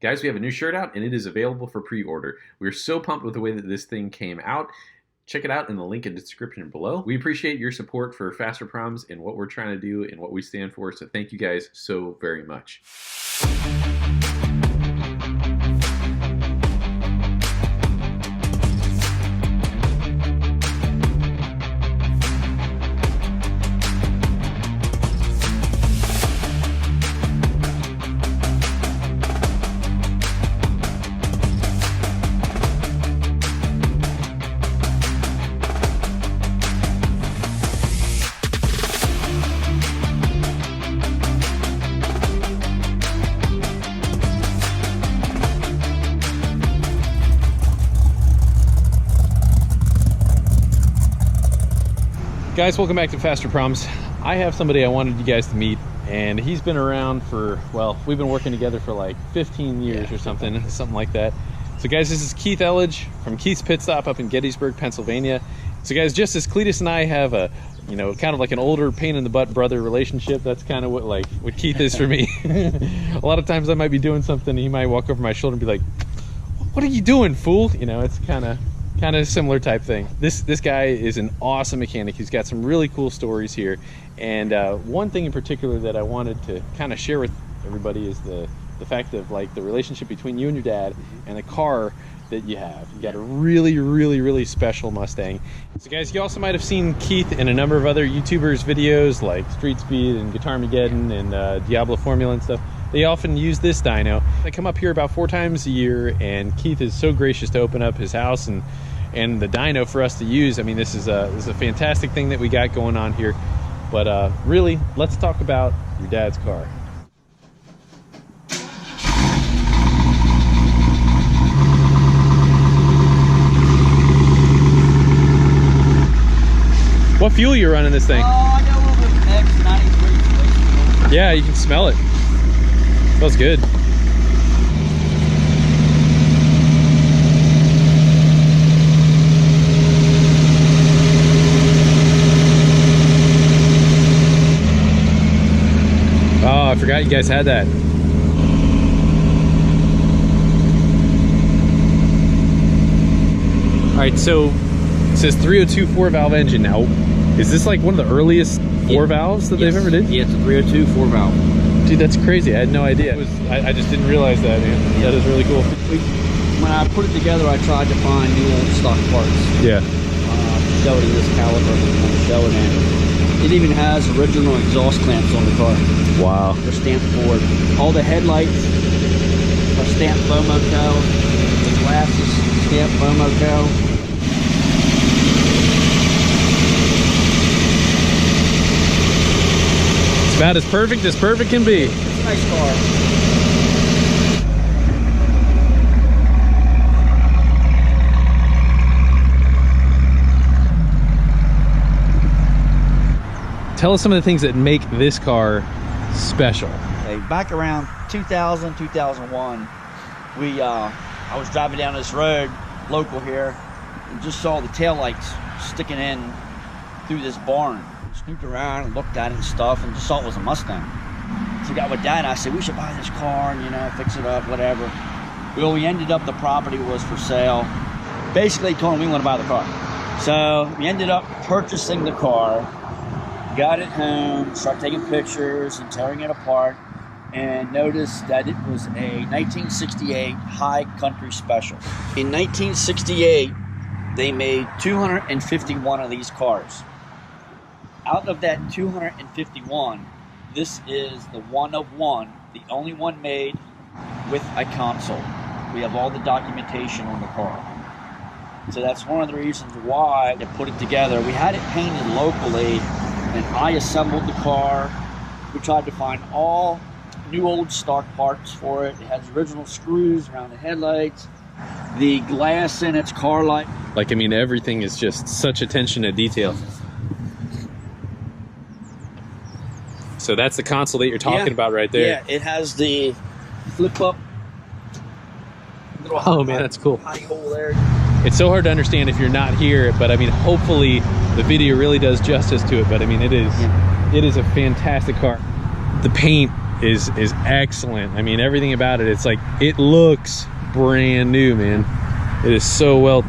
Guys, we have a new shirt out and it is available for pre-order. We're so pumped with the way that this thing came out. Check it out in the link in the description below. We appreciate your support for Fasterproms and what we're trying to do and what we stand for, so thank you guys so very much. Guys, welcome back to Fasterproms. I have somebody I wanted you guys to meet, and he's been around for, well, we've been working together for like 15 years or something like that. So guys, this is Keith Elledge from Keith's Pit Stop up in Gettysburg, Pennsylvania. So guys, just as Cletus and I have a, you know, kind of like an older pain in the butt brother relationship, that's kind of what Keith is for me. A lot of times I might be doing something and he might walk over my shoulder and be like, "What are you doing, fool?" You know, it's kind of a similar type thing. This guy is an awesome mechanic. He's got some really cool stories here, and one thing in particular that I wanted to kind of share with everybody is the fact of like the relationship between you and your dad and the car that you have. You got a really special Mustang. So guys, you also might have seen Keith in a number of other YouTubers videos like Street Speed and Guitarmageddon and Diablo Formula and stuff. They often use this dyno. I come up here about 4 times a year, and Keith is so gracious to open up his house and the dyno for us to use. I mean, this is a fantastic thing that we got going on here. But really, let's talk about your dad's car. What fuel you running this thing? Oh, I got a little bit of X93. Yeah, you can smell it. Smells good. Oh, I forgot you guys had that. All right, so it says 302 4-valve engine. Now, is this like one of the earliest 4 valves that they've ever did? Yeah, it's a 302 4-valve. Dude, that's crazy. I had no idea. I just didn't realize that, man. That is really cool. When I put it together, I tried to find new old stock parts. Yeah. Show it in this caliber, show it in. It even has original exhaust clamps on the car. Wow. They're stamped forward. All the headlights are stamped Fomoco. The glass is stamped Fomoco. It's about as perfect can be. It's a nice car. Tell us some of the things that make this car special. Okay, back around 2000, 2001, I was driving down this road, local here, and just saw the taillights sticking in through this barn. Snooped around and looked at it and stuff, and just saw it was a Mustang. So I got with Dad and I said, we should buy this car and, you know, fix it up, whatever. Well, we ended up, the property was for sale. Basically told him we want to buy the car. So we ended up purchasing the car, got it home, started taking pictures and tearing it apart, and noticed that it was a 1968 High Country Special. In 1968, they made 251 of these cars. Out of that 251, this is the one of one, the only one made with a console. We have all the documentation on the car. So that's one of the reasons why to put it together. We had it painted locally, and I assembled the car. We tried to find all new old stock parts for it. It has original screws around the headlights, the glass in its car light. Like, I mean, everything is just such attention to detail. So that's the console that you're talking about right there. Yeah, it has the flip up little man, that's cool. high hole there. It's so hard to understand if you're not here, but I mean, hopefully the video really does justice to it. But I mean, it is a fantastic car. The paint is excellent. I mean, everything about it, it's like, it looks brand new, man. It is so well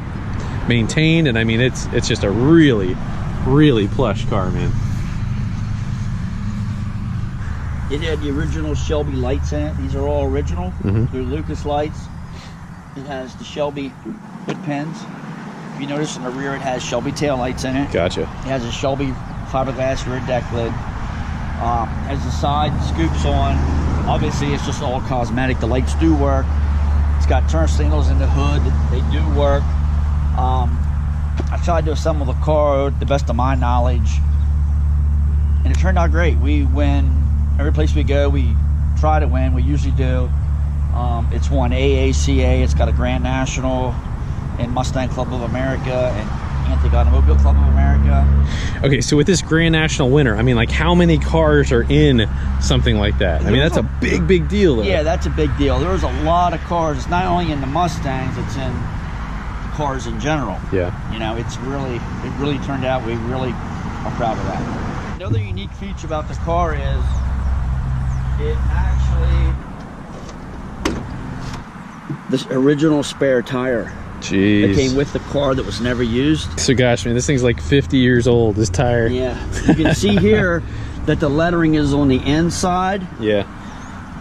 maintained, and I mean, it's just a really plush car, man. It had the original Shelby lights in it. These are all original. They're Lucas lights. It has the Shelby hood pins. If you notice in the rear, it has Shelby tail lights in it. Gotcha. It has a Shelby fiberglass rear deck lid. Has the side scoops on. Obviously, it's just all cosmetic. The lights do work. It's got turn signals in the hood. They do work. I tried to assemble the car to the best of my knowledge, and it turned out great. We win every place we go. We try to win. We usually do. It's won AACA. It's got a Grand National in Mustang Club of America and Antique Automobile Club of America. Okay, so with this Grand National winner, I mean, like, how many cars are in something like that? I mean, that's a big deal, though. Yeah, that's a big deal. There's a lot of cars. It's not only in the Mustangs, it's in cars in general. Yeah. You know, it really turned out. We really are proud of that. Another unique feature about the car is it actually, this original spare tire. Jeez. That came with the car that was never used. So gosh, man, this thing's like 50 years old, this tire. Yeah. You can see here that the lettering is on the inside. Yeah.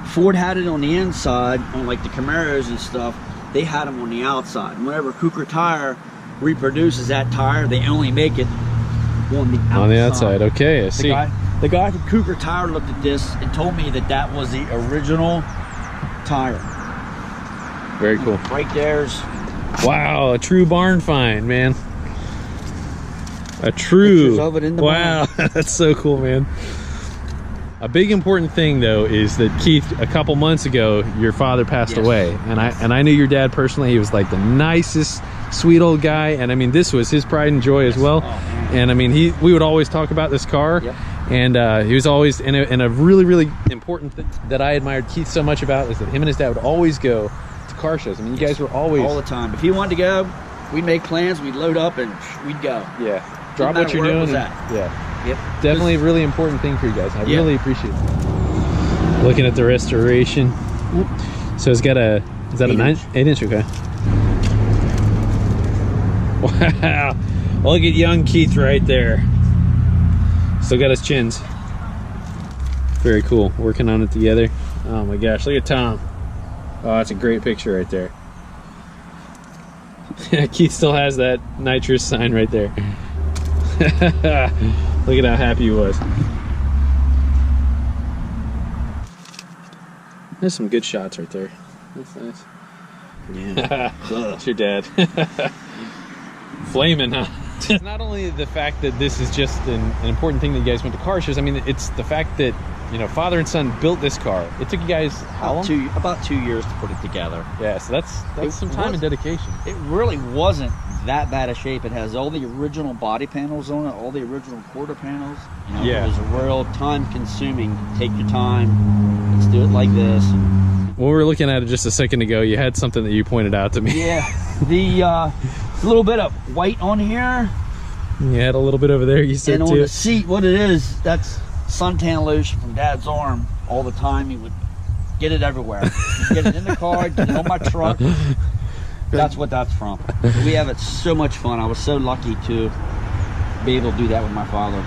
Ford had it on the inside, on like the Camaros and stuff. They had them on the outside. And whenever Cougar Tire reproduces that tire, they only make it on the outside. On the outside, okay, I see. The guy from Cougar Tire looked at this and told me that that was the original tire. Very cool. Right there's... Wow, a true barn find, man. A true. Pictures of it in the wow, that's so cool, man. A big important thing, though, is that Keith, a couple months ago, your father passed away, and I knew your dad personally. He was like the nicest, sweet old guy, and I mean, this was his pride and joy as well. And I mean, we would always talk about this car, and he was always in a really important thing that I admired Keith so much about is that him and his dad would always go to car shows. I mean, you guys were always all the time. If he wanted to go, we'd make plans, we'd load up, and we'd go. Yeah, drop what you're doing. Yeah. Yep. Definitely a really important thing for you guys. I really appreciate it. Looking at the restoration. So it's got a, is that 8 inch? Okay. Wow. Look at young Keith right there. Still got his chins. Very cool. Working on it together. Oh my gosh, look at Tom. Oh, that's a great picture right there. Keith still has that nitrous sign right there. Look at how happy he was. There's some good shots right there. That's nice. Yeah. That's your dad. Flaming, huh? It's not only the fact that this is just an important thing that you guys went to car shows. I mean, it's the fact that, you know, father and son built this car. It took you guys how long? About 2 years to put it together. Yeah, so that's some time and dedication. It really wasn't that bad a shape. It has all the original body panels on it, all the original quarter panels. You know, it was a real time-consuming. Take your time. Let's do it like this. When we were looking at it just a second ago, you had something that you pointed out to me. Yeah, the little bit of white on here. You had a little bit over there, you said, and too. on the seat, what it is, that's suntan lotion from Dad's arm. All the time, he would get it everywhere. He'd get it in the car, get it on my truck. That's what that's from. We have it so much fun. I was so lucky to be able to do that with my father.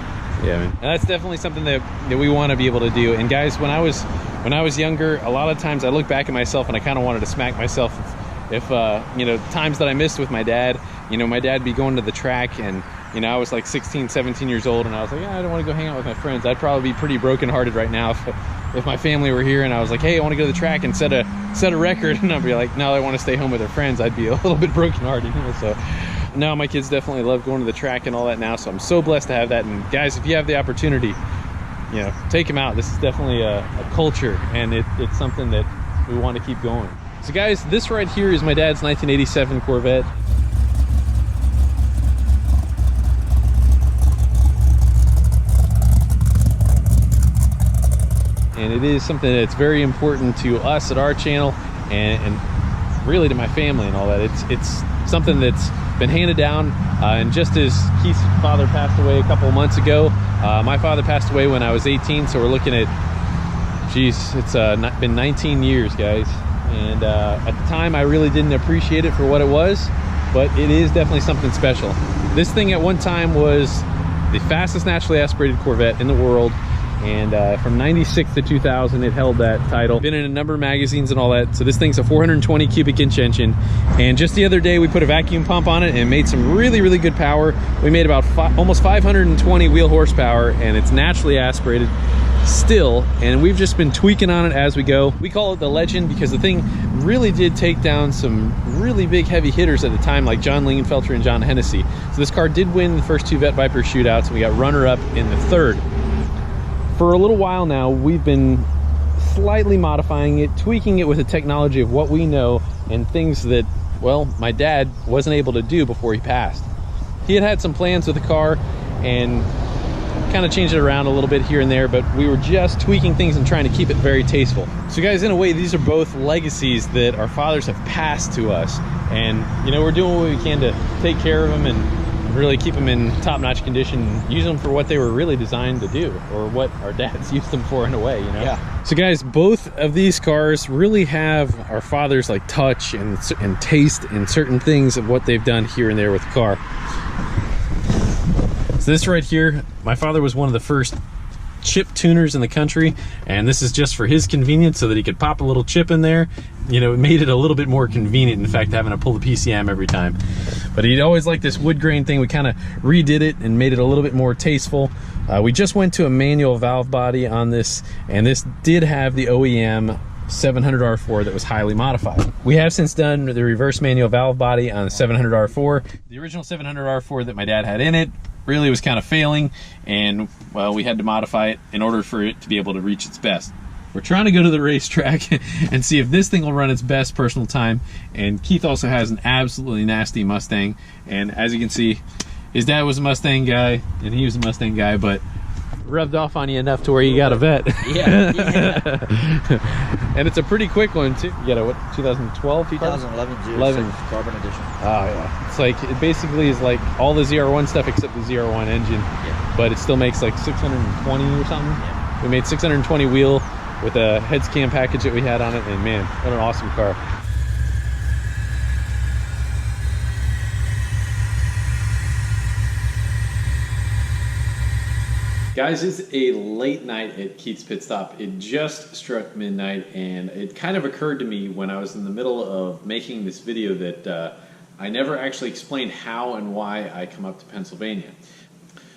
Yeah, man. And that's definitely something that we want to be able to do. And guys, when I was younger, a lot of times I look back at myself and I kind of wanted to smack myself if you know, times that I missed with my dad. You know, my dad'd be going to the track, and you know, I was like 16, 17 years old, and I was like, yeah, I don't want to go hang out with my friends. I'd probably be pretty brokenhearted right now if my family were here and I was like, hey, I want to go to the track and set a record, and I'd be like, no, I want to stay home with their friends. I'd be a little bit brokenhearted, you know. So now my kids definitely love going to the track and all that now, so I'm so blessed to have that. And guys, if you have the opportunity, you know, take them out. This is definitely a culture, and it's something that we want to keep going. So guys, this right here is my dad's 1987 Corvette. And it is something that's very important to us at our channel, and really to my family and all that. It's something that's been handed down, and just as Keith's father passed away a couple of months ago, my father passed away when I was 18, so we're looking at Geez, it's been 19 years, guys. And at the time, I really didn't appreciate it for what it was, but it is definitely something special. This thing at one time was the fastest naturally aspirated Corvette in the world. And from 96 to 2000, it held that title. Been in a number of magazines and all that. So this thing's a 420 cubic inch engine. And just the other day, we put a vacuum pump on it and made some really, really good power. We made about almost 520 wheel horsepower, and it's naturally aspirated still. And we've just been tweaking on it as we go. We call it the Legend because the thing really did take down some really big heavy hitters at the time, like John Lingenfelter and John Hennessy. So this car did win the first 2 Vet Viper shootouts, and we got runner-up in the 3rd. For a little while now, we've been slightly modifying it, tweaking it with the technology of what we know and things that, well, my dad wasn't able to do before he passed. He had some plans with the car and kind of changed it around a little bit here and there, but we were just tweaking things and trying to keep it very tasteful. So guys, in a way, these are both legacies that our fathers have passed to us. And, you know, we're doing what we can to take care of them and really keep them in top-notch condition, use them for what they were really designed to do, or what our dads used them for in a way, you know? Yeah. So guys, both of these cars really have our father's like touch and taste in certain things of what they've done here and there with the car. So this right here, my father was one of the first chip tuners in the country, and this is just for his convenience so that he could pop a little chip in there. You know, it made it a little bit more convenient, in fact, having to pull the PCM every time. But he'd always liked this wood grain thing. We kind of redid it and made it a little bit more tasteful. We just went to a manual valve body on this, and this did have the OEM 700R4 that was highly modified. We have since done the reverse manual valve body on the 700R4. The original 700R4 that my dad had in it really was kind of failing, and well, we had to modify it in order for it to be able to reach its best. We're trying to go to the racetrack and see if this thing will run its best personal time. And Keith also has an absolutely nasty Mustang, and as you can see, his dad was a Mustang guy and he was a Mustang guy, but rubbed off on you enough to where you got a vet. Yeah. And it's a pretty quick one too. You got a what, 2012? 2011 Carbon Edition. Oh yeah. It's like, it basically is like all the ZR1 stuff except the ZR1 engine. Yeah. But it still makes like 620 or something. Yeah. We made 620 wheel with a heads cam package that we had on it, and man, what an awesome car. Guys, it's a late night at Keith's Pit Stop. It just struck midnight, and it kind of occurred to me when I was in the middle of making this video that I never actually explained how and why I come up to Pennsylvania.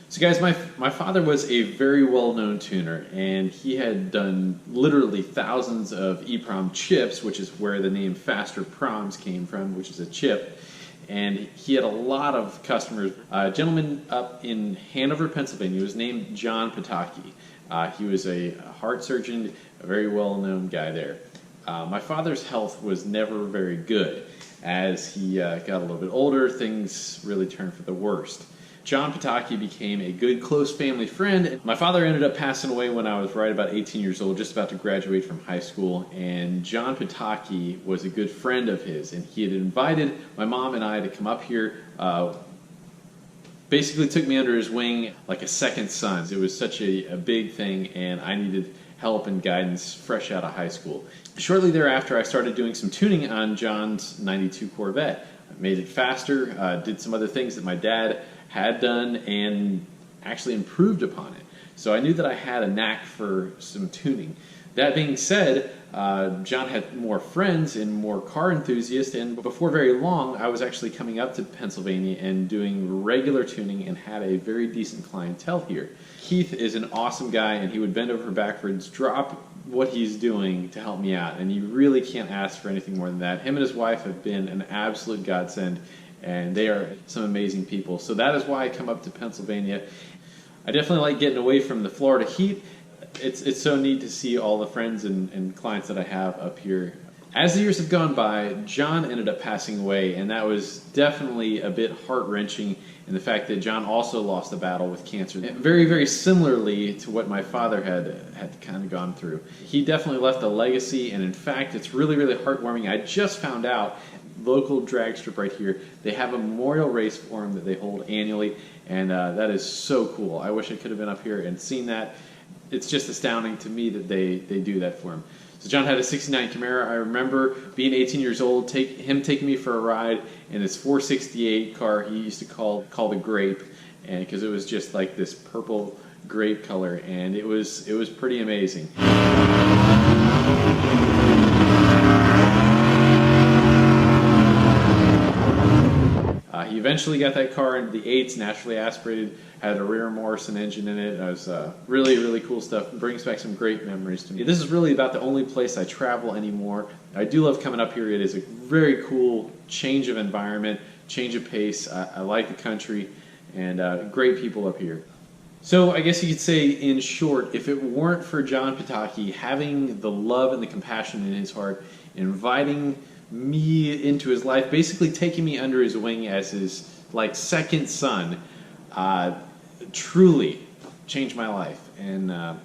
So guys, my father was a very well-known tuner, and he had done literally thousands of EEPROM chips, which is where the name Fasterproms came from, which is a chip. And he had a lot of customers. A gentleman up in Hanover, Pennsylvania, was named John Pataki. He was a heart surgeon, a very well-known guy there. My father's health was never very good. As he got a little bit older, things really turned for the worst. John Pataki became a good, close family friend. My father ended up passing away when I was right about 18 years old, just about to graduate from high school, and John Pataki was a good friend of his, and he had invited my mom and I to come up here, basically took me under his wing like a second son. It was such a big thing, and I needed help and guidance fresh out of high school. Shortly thereafter, I started doing some tuning on John's 92 Corvette. I made it faster, did some other things that my dad had done and actually improved upon it. So I knew that I had a knack for some tuning. That being said, John had more friends and more car enthusiasts, and before very long I was actually coming up to Pennsylvania and doing regular tuning and had a very decent clientele here. Keith is an awesome guy, and he would bend over backwards, drop what he's doing to help me out, and you really can't ask for anything more than that. Him and his wife have been an absolute godsend, and they are some amazing people. So that is why I come up to Pennsylvania. I definitely like getting away from the Florida heat. It's so neat to see all the friends and clients that I have up here. As the years have gone by, John ended up passing away, and that was definitely a bit heart-wrenching in the fact that John also lost a battle with cancer. Very, very similarly to what my father had kind of gone through. He definitely left a legacy, and in fact, it's really, really heartwarming. I just found out, local drag strip right here, they have a memorial race for him that they hold annually, and that is so cool. I wish I could have been up here and seen that. it's just astounding to me that they do that for him. So John had a '69 Camaro. I remember being 18 years old, him taking me for a ride in this 468 car he used to call the Grape, and because it was just like this purple grape color, and it was pretty amazing. He eventually got that car into the 8s, naturally aspirated, had a rear Morrison engine in it. It was really, really cool stuff. It brings back some great memories to me. This is really about the only place I travel anymore. I do love coming up here. It is a very cool change of environment, change of pace. I like the country, and great people up here. So I guess you could say, in short, if it weren't for John Pataki having the love and the compassion in his heart, inviting me into his life, basically taking me under his wing as his like second son, truly changed my life. And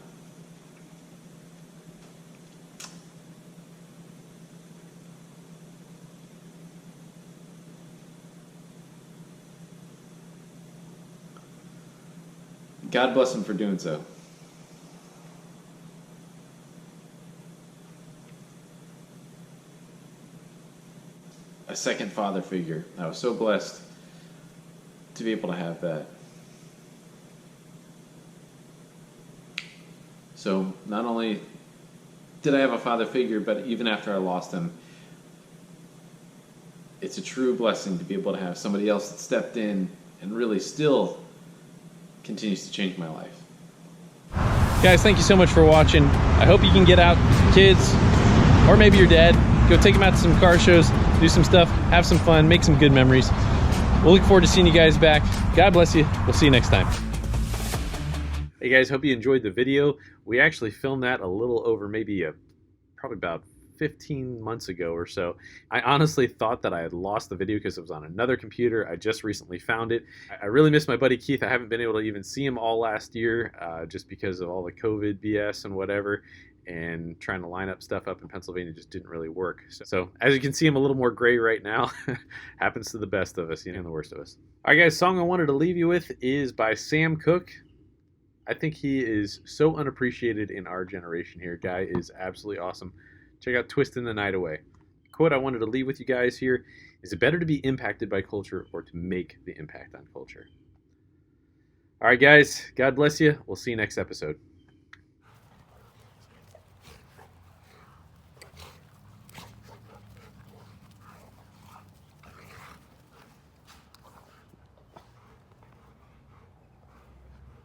God bless him for doing so. A second father figure. I was so blessed to be able to have that. So not only did I have a father figure, but even after I lost him, it's a true blessing to be able to have somebody else that stepped in and really still continues to change my life. Guys, thank you so much for watching. I hope you can get out kids, or maybe your dad, go take them out to some car shows, do some stuff, have some fun, make some good memories. We'll look forward to seeing you guys back. God bless you. We'll see you next time. Hey guys, hope you enjoyed the video. We actually filmed that a little over probably about 15 months ago or so. I honestly thought that I had lost the video because it was on another computer. I just recently found it. I really miss my buddy Keith. I haven't been able to even see him all last year just because of all the COVID BS and whatever, and trying to line up stuff up in Pennsylvania just didn't really work. So as you can see, I'm a little more gray right now. Happens to the best of us, and the worst of us. All right guys, song I wanted to leave you with is by Sam Cooke. I think he is so unappreciated in our generation here. Guy is absolutely awesome. Check out Twisting the Night Away. The quote I wanted to leave with you guys here is, it better to be impacted by culture or to make the impact on culture. All right, guys. God bless you. We'll see you next episode.